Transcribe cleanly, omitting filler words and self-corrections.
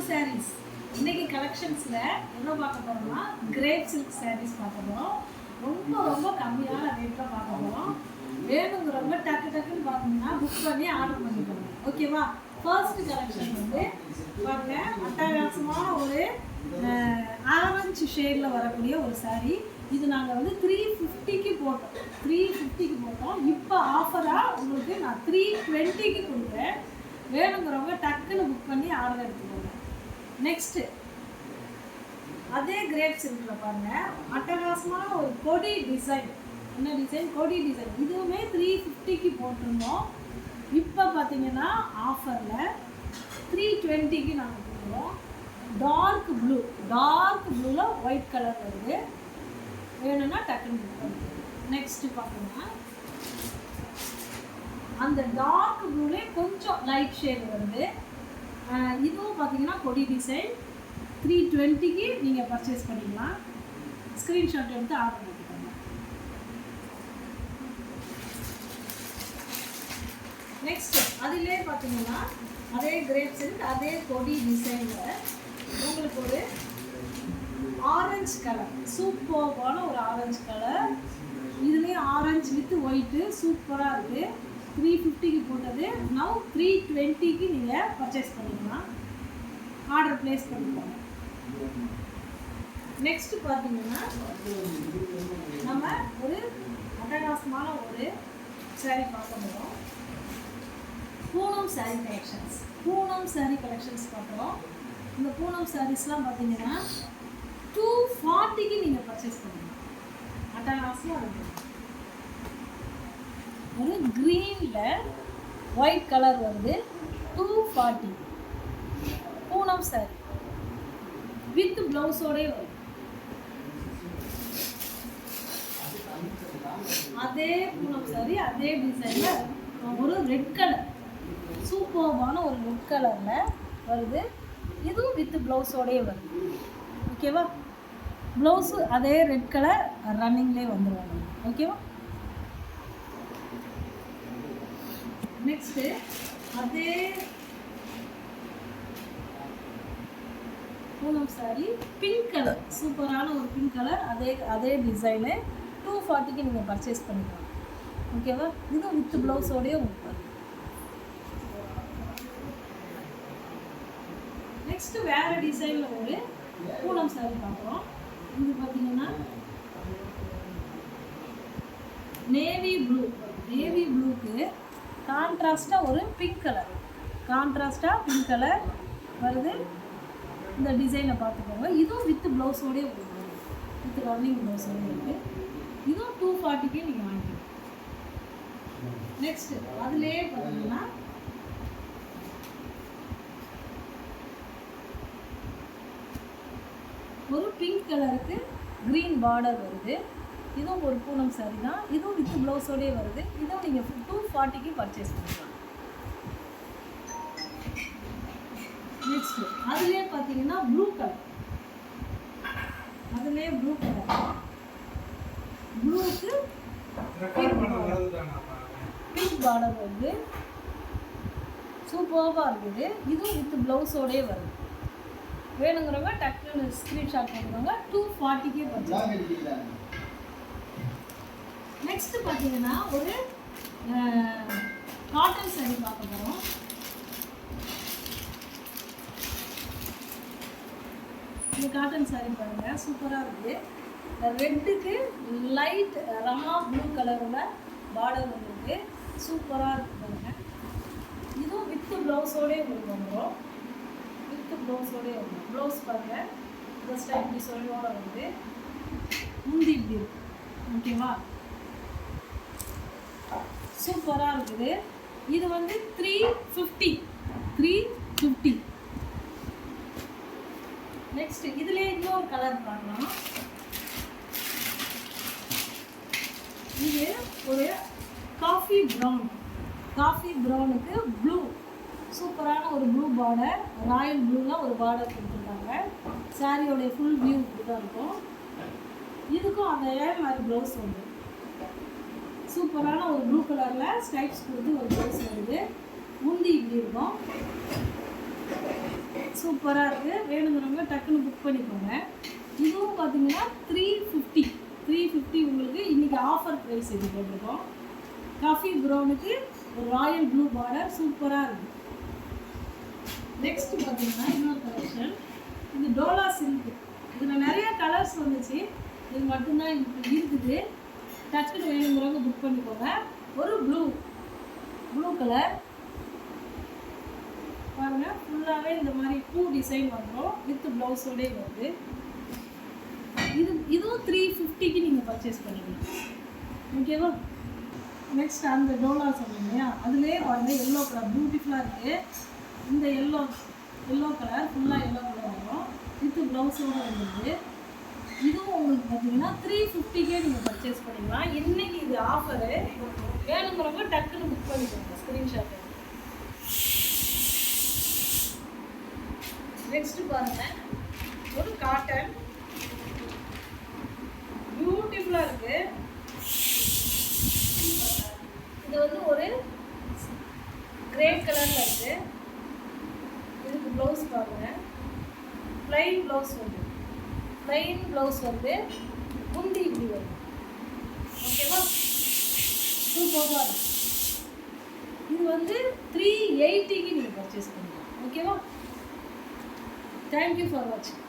சாரீஸ் இன்னைக்கு கலெக்ஷன்ஸில் என்ன பார்க்க போகிறோம்னா கிரேப் சில்க் சாரீஸ் பார்க்க போகிறோம். ரொம்ப ரொம்ப கம்மியான ரேட்டில் பார்க்க போகிறோம். வேணுங்கிறவங்க டக்கு டக்குன்னு பார்த்தீங்கன்னா புக் பண்ணி ஆர்டர் பண்ணிக்கோங்க. ஓகேவா? ஃபர்ஸ்ட் கலெக்ஷன் வந்து பாருங்க, அட்டகாசமான ஒரு ஆரஞ்சு ஷேடில் வரக்கூடிய ஒரு சாரீ. இது நாங்கள் வந்து 350க்கு போட்டோம். 350க்கு போட்டோம். இப்போ ஆஃபராக உங்களுக்கு நான் 320க்கு கொடுக்குறேன். வேணுங்கிறவங்க டக்குன்னு புக் பண்ணி ஆர்டர் எடுத்துக்கோங்க. நெக்ஸ்ட்டு அதே கிரேப் சில்கில் பாருங்கள், அட்டகாசமான ஒரு கொடி டிசைன். என்ன டிசைன்? கொடி டிசைன். இதுவுமே 350க்கு போட்டிருந்தோம். இப்போ பார்த்தீங்கன்னா ஆஃபரில் 320க்கு நாங்கள் கொடுக்குறோம். டார்க் ப்ளூவில் ஒயிட் கலர் வருது. வேணும்னா டக்குன்னு புக் பண்ணுங்க. நெக்ஸ்ட்டு பார்த்தீங்கன்னா அந்த டார்க் ப்ளூலே கொஞ்சம் லைட் ஷேட் வருது. இதுவும் பார்த்தீங்கன்னா கொடி டிசைன். 320க்கு நீங்கள் பர்ச்சேஸ் பண்ணிக்கலாம். ஸ்க்ரீன்ஷாட் எடுத்து ஆர்டர் பண்ணிக்கோங்க. நெக்ஸ்ட்டு அதிலே பார்த்தீங்கன்னா அதே கிரேப் சில்க், அதே கொடி டிசைனில் உங்களுக்கு ஒரு ஆரஞ்சு கலர், சூப்பரான ஒரு ஆரஞ்சு கலர். இதுலேயும் ஆரஞ்சு வித் ஒயிட்டு சூப்பராக இருக்குது. 350க்கு போட்டது நவ் 320க்கு நீங்கள் பர்ச்சேஸ் பண்ணிக்கலாம். ஆர்டர் ப்ளேஸ் பண்ணிக்கோங்க. நெக்ஸ்ட்டு பார்த்தீங்கன்னா நம்ம ஒரு அட்டகாசமான ஒரு சாரீ பார்க்க போகிறோம். பூனம் சாரீ கலெக்ஷன்ஸ் பார்க்குறோம். இந்த பூனம் சாரீஸ்லாம் பார்த்தீங்கன்னா 240க்கு நீங்கள் பர்ச்சேஸ் பண்ணலாம். அட்டகாசமாக இருக்குது. ஒரு க்ரீனில் ஒயிட் கலர் வருது. 240 பூனம் சாரி வித் ப்ளவுஸோடே வருது. அதே பூனம் சாரி அதே டிசைனில் ஒரு ரெட் கலர், சூப்பர்பான ஒரு ரெட் கலரில் வருது. இதுவும் வித் ப்ளவுஸோடே வருது. ஓகேவா? ப்ளவுஸு அதே ரெட் கலர் ரன்னிங்லேயே வந்துடுவாங்க. ஓகேவா? நெக்ஸ்ட்டு அதே பூனம் சாரி பிங்க் கலர், சூப்பரான ஒரு பிங்க் கலர், அதே டிசைனு 240க்கு நீங்கள் பர்ச்சேஸ் பண்ணிக்கலாம். ஓகேவா? இதுவும் வித் ப்ளவுஸோடய உங்களுக்கு. நெக்ஸ்ட்டு வேறு டிசைனில் ஒரு பூனம் சாரி பார்க்குறோம். இது பார்த்தீங்கன்னா நேவி ப்ளூக்கு கான்ட்ராஸ்டாக ஒரு பிங்க் கலர் வருது. இந்த டிசைனை பார்த்துக்கோங்க. இதுவும் வித் ப்ளவுஸோடய வருது, வித் ரன்னிங் ப்ளவுஸோடு இருக்குது. இதுவும் 240க்கு நீங்கள் வாங்கிக்கலாம். நெக்ஸ்ட்டு அதுலேயே பார்த்தீங்கன்னா ஒரு பிங்க் கலருக்கு க்ரீன் பார்டர் வருது. இதுவும் ஒரு பூனம் சாரி தான். இதுவும் வித் ப்ளவுஸோடய வருது. இதுவும் நீங்கள் 240க்கு பர்ச்சேஸ் பண்ணலாம். நெக்ஸ்ட்டு அதுலேயே பார்த்தீங்கன்னா ப்ளூ கலர், ப்ளூக்கு பிங்க் பார்டர் வருது. சூப்பராக இருக்குது. இதுவும் வித் ப்ளவுஸோடே வருது. வேணுங்கிறவங்க டக்குன்னு ஸ்க்ரீன்ஷாட் பண்ணிக்கோங்க. 240க்கே பர்ச்சேஸ். நெக்ஸ்ட்டு பார்த்தீங்கன்னா ஒரு காட்டன் சாரீ பார்க்க போகிறோம். இந்த காட்டன் சாரீ பாருங்கள், சூப்பராக இருக்குது. ரெட்டுக்கு லைட் ரமா ப்ளூ கலரில் பார்டர் வந்துருக்கு. சூப்பராக இருக்குது பாருங்கள். இதுவும் வித் ப்ளவுஸோடே உங்களுக்கு வந்துடும். ப்ளவுஸ் பாருங்கள், ஜஸ்ட் இப்படி சொல்லோட வருது. முந்தி இப்படி இருக்குது. ஓகேவா? சூப்பராக இருக்குது. இது வந்து 350. நெக்ஸ்ட்டு இதுலேயே இன்னொரு கலர் பார்க்கலாம். இது ஒரு காஃபி ப்ரௌனுக்கு ப்ளூ, சூப்பரான ஒரு ப்ளூ பார்டர், ராயல் ப்ளூவில் ஒரு பார்டர் கொடுத்துருக்காங்க. சாரியோடைய ஃபுல் வியூ இப்படி தான் இருக்கும். இதுக்கும் அதே மாதிரி ப்ளவுஸ் வந்து சூப்பரான ஒரு ப்ளூ கலரில் ஸ்ட்ரைப்ஸ் கொடுத்து ஒரு ப்ளவுஸ் வருது. முந்தி இப்படி இருக்கும். சூப்பராக இருக்குது. வேணுங்கிறவங்க டக்குன்னு புக் பண்ணிக்கோங்க. இதுவும் பார்த்தீங்கன்னா 350 உங்களுக்கு இன்றைக்கி ஆஃபர் ப்ரைஸ் இது போட்டிருக்கோம். காஃபி ப்ரௌனுக்கு ஒரு ராயல் ப்ளூ பார்டர் சூப்பராக இருக்குது. நெக்ஸ்ட் பார்த்தீங்கன்னா இன்னொரு கலெக்ஷன், இது டோலா சில்க். இதில் நிறைய கலர்ஸ் வந்துச்சு, இது மட்டும்தான் இப்போ இருக்குது. டக்குன்னு வேணுங்கிறவங்க புக் பண்ணிக்கோங்க. ஒரு ப்ளூ கலர் பாருங்கள், ஃபுல்லாகவே இந்த மாதிரி பூ டிசைன் வந்துடும், வித் ப்ளவுஸோடே வருது. இதுவும் 350க்கு நீங்கள் பர்ச்சேஸ் பண்ணிக்கலாம். ஓகேவா? நெக்ஸ்ட் அந்த டோலா சொன்னீங்க இல்லையா, அதுலேயே பாருங்கள் எல்லோ கலர் பியூட்டிஃபுல்லாக இருக்குது. இந்த எல்லோ கலர் ஃபுல்லாக எல்லோ கலர் வரும், வித் ப்ளவுஸோடு வந்துடுது. இதுவும் உங்களுக்கு பார்த்தீங்கன்னா 350க்கே நீங்கள் பர்ச்சேஸ் பண்ணிக்கலாம். இன்றைக்கி இது ஆஃபரு. வேணுங்கிறவங்க டக்குன்னு புக் பண்ணிக்கோங்க, ஸ்க்ரீன்ஷாட். நெக்ஸ்ட் பாருங்கள், ஒரு காட்டன் பியூட்டிஃபுல்லாக இருக்குது. இது வந்து ஒரு கிரே கலரில் இருக்குது. இதுக்கு ப்ளவுஸ் பாருங்கள், ப்ளைன் ப்ளவுஸ் வந்து முந்தி இப்படி வரும். ஓகேவா? சூப்பராக இருக்கும். இது வந்து 380க்கு நீங்கள் பர்ச்சேஸ் பண்ணலாம். ஓகேவா? தேங்க்யூ ஃபார் வாட்சிங்.